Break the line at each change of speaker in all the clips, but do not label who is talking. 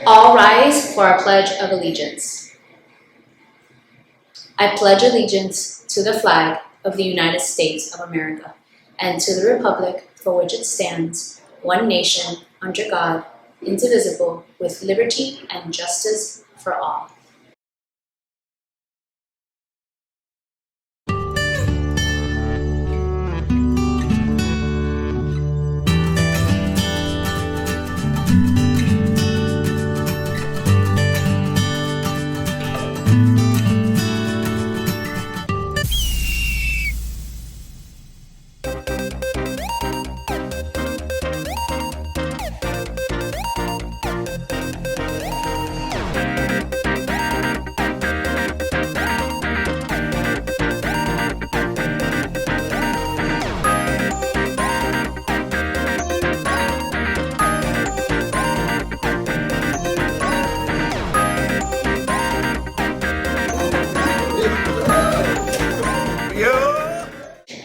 All rise for our Pledge of Allegiance. I pledge allegiance to the flag of the United States of America and to the republic for which it stands, one nation, under God, indivisible, with liberty and justice for all.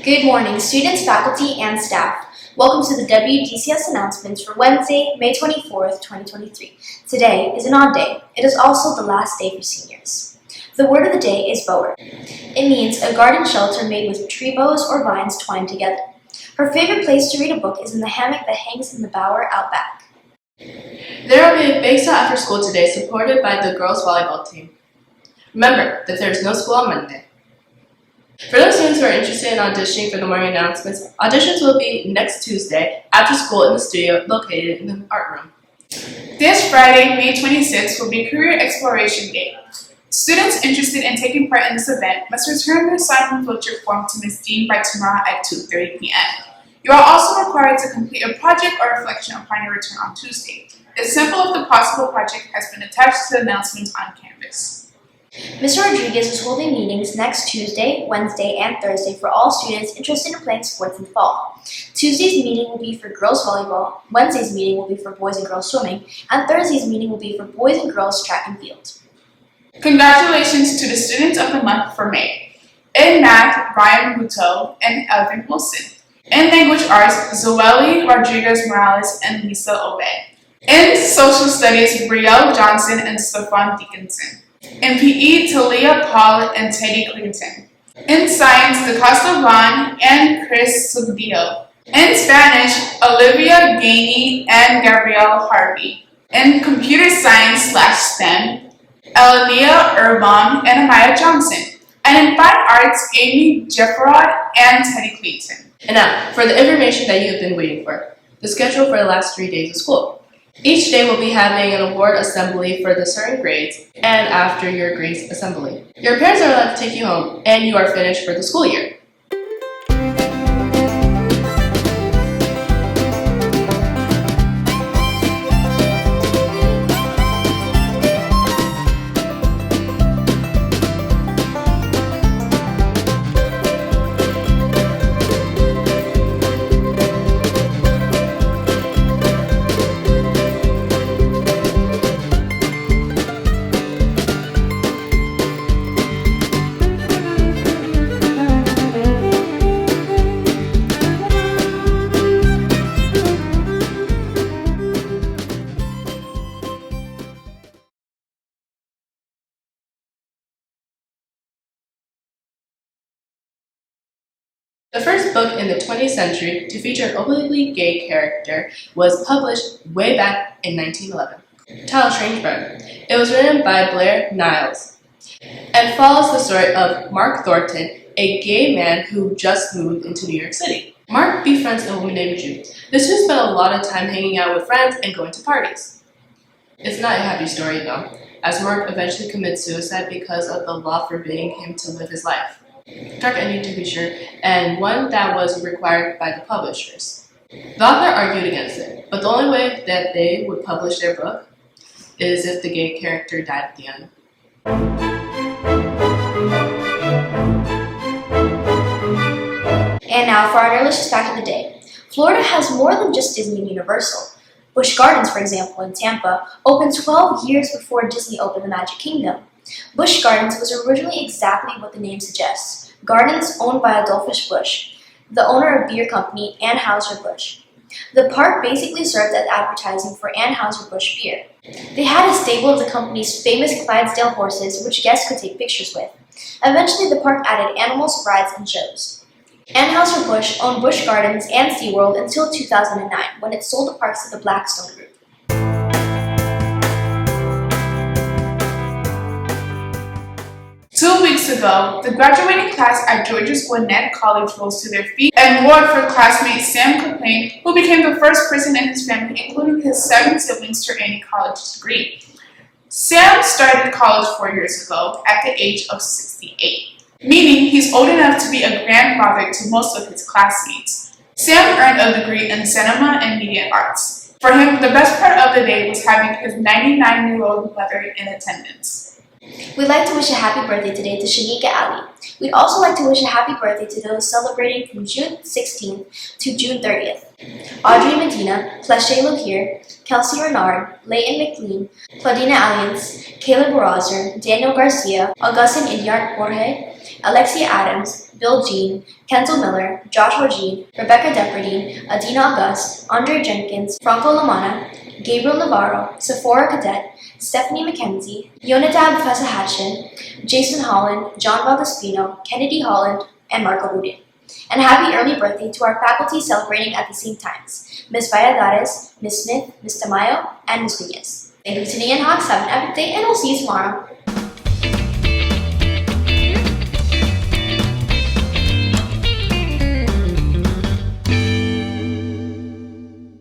Good morning, students, faculty, and staff. Welcome to the WDCS announcements for Wednesday, May 24th, 2023. Today is an odd day. It is also the last day for seniors. The word of the day is bower. It means a garden shelter made with tree boughs or vines twined together. Her favorite place to read a book is in the hammock that hangs in the bower out back.
There will be a bake sale after school today supported by the girls volleyball team. Remember that there is no school on Monday. For those students who are interested in auditioning for the morning announcements, auditions will be next Tuesday after school in the studio located in the art room.
This Friday, May 26th, will be Career Exploration Day. Students interested in taking part in this event must return their sign-in voucher form to Ms. Dean by tomorrow at 2:30 p.m. You are also required to complete a project or reflection upon your return on Tuesday. A sample of the possible project has been attached to the announcements on Canvas.
Mr. Rodriguez is holding meetings next Tuesday, Wednesday, and Thursday for all students interested in playing sports in the fall. Tuesday's meeting will be for girls volleyball, Wednesday's meeting will be for boys and girls swimming, and Thursday's meeting will be for boys and girls track and field.
Congratulations to the students of the month for May. In math, Ryan Buto and Evan Wilson. In language arts, Zoeli Rodriguez Morales and Lisa Obed. In social studies, Brielle Johnson and Stefan Dickinson. In PE, Talia Paul and Teddy Clinton. In science, DaCosta Vaughn and Chris Sugdio. In Spanish, Olivia Gainey and Gabrielle Harvey. In computer science /STEM, Elenia Urbom and Amaya Johnson. And in fine arts, Amy Jefferod and Teddy Clayton.
And now, for the information that you have been waiting for, the schedule for the last 3 days of school. Each day will be having an award assembly for the certain grades and after your grades assembly. Your parents are allowed to take you home and you are finished for the school year. The first book in the 20th century to feature an openly gay character was published way back in 1911, titled Strange Bread. It was written by Blair Niles and follows the story of Mark Thornton, a gay man who just moved into New York City. Mark befriends a woman named June. The two spend a lot of time hanging out with friends and going to parties. It's not a happy story though, as Mark eventually commits suicide because of the law forbidding him to live his life. Dark ending to be sure, and one that was required by the publishers. The author argued against it, but the only way that they would publish their book is if the gay character died at the end.
And now for our delicious fact of the day. Florida has more than just Disney and Universal. Busch Gardens, for example, in Tampa, opened 12 years before Disney opened the Magic Kingdom. Busch Gardens was originally exactly what the name suggests, gardens owned by Adolphus Busch, the owner of beer company Anheuser-Busch. The park basically served as advertising for Anheuser-Busch beer. They had a stable of the company's famous Clydesdale horses, which guests could take pictures with. Eventually, the park added animals, rides, and shows. Anheuser-Busch owned Busch Gardens and SeaWorld until 2009, when it sold the parks to the Blackstone Group.
Two weeks ago, the graduating class at Georges Gwinnett College rose to their feet and roared for classmate Sam Copain, who became the first person in his family, including his 7 siblings, to earn a college degree. Sam started college 4 years ago at the age of 68, meaning he's old enough to be a grandfather to most of his classmates. Sam earned a degree in cinema and media arts. For him, the best part of the day was having his 99-year-old mother in attendance.
We'd like to wish a happy birthday today to Shanika Ali. We'd also like to wish a happy birthday to those celebrating from June 16th to June 30th. Audrey Medina, Pleshe Lohir, Kelsey Renard, Leighton McLean, Claudina Alliance, Caleb Roser, Daniel Garcia, Augustin Idiart Jorge, Alexia Adams, Bill Jean, Kenzel Miller, Joshua Jean, Rebecca Depardine, Adina August, Andre Jenkins, Franco Lamana, Gabriel Navarro, Sephora Cadet, Stephanie McKenzie, Yonadab Fesahachin, Jason Holland, John Valdespino, Kennedy Holland, and Marco Rudin. And happy early birthday to our faculty celebrating at the same times, Ms. Valladares, Ms. Smith, Ms. Tamayo, and Ms. Nunez. Thank you for tuning in, Hawks. Have an epic day, and we'll see you tomorrow.